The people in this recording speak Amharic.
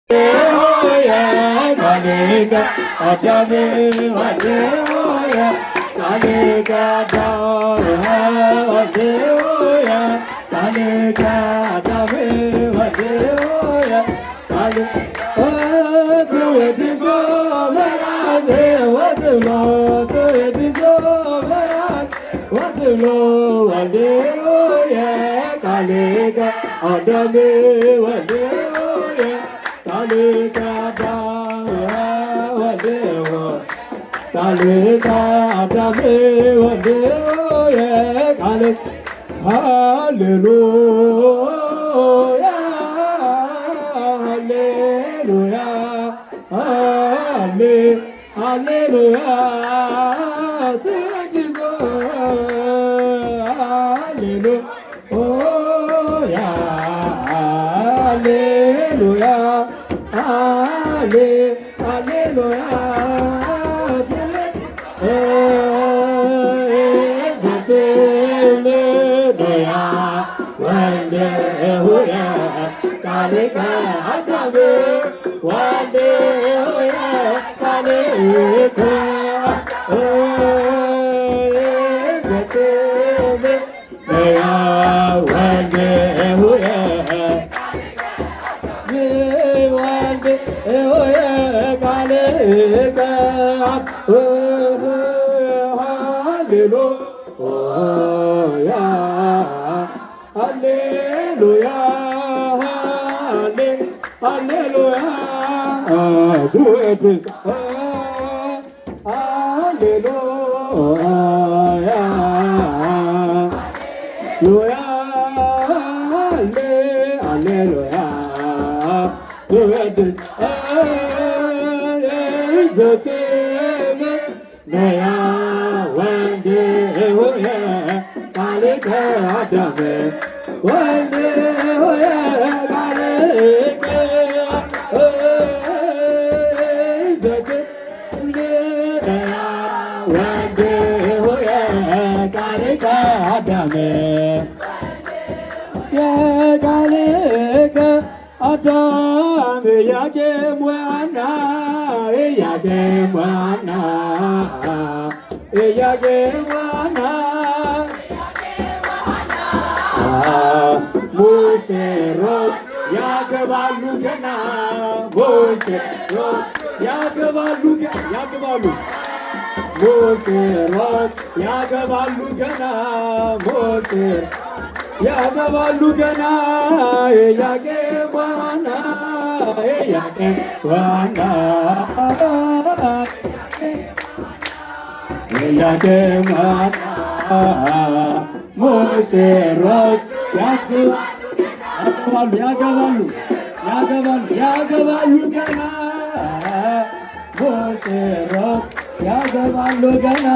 ሆየ ካሌከ አዳም ወልድ ሆየ ካሌከ አዳም ወልድ ሆየ ካሌከ አዳም ወልድ ሆየ ወትወድሶ መራዝ ወትብሎ ትወድሶ መራዝ ወትብሎ ወልድ ሆየ ካሌከ አዳም ወልድ ሆየ ካሌከ አዳም ወልድ ሆየ ካሌከ አዳም ወልድ ሆየ ካሌከ ሃሌሉያ ሃሌሉያ ሃሌሉያ ትወድሶ ሃሌሉያ ሃሌሉያ ሃሌሉያ ዘትልደያ ወልደ ሆየ ካሌከ አዳም ወልድ ሆየ ካሌከ ዘትልደያ ወልድ ሆየ ወልድ ሆየ ካሌከ ሃሌሉያ ሃሌሉያ ሃሌሉያ ትወድስ ሃሌሉያ ሉያ ሃሌሉያ ትወድስ ዘትልደያ ወልድ ሆየ ካሌከ አዳም ወልድ ሆየ ካሌከ ዘትልደያ ወልድ ሆየ ካሌከ አዳም የካሌከ አዳም ያቄም ዋና ያቄም ዋና ያቄም ዋና ሙሽሮች ያገባሉ ገና ሙሽሮች ያገባሉ ሙሽሮች ያገባሉ ገና ያገባሉ ገና ያቄም ዋና ያቄም ዋና ያቄም ዋና ሙሽሮች ያገባሉ ገና ሙሽሮች ያገባሉ ገና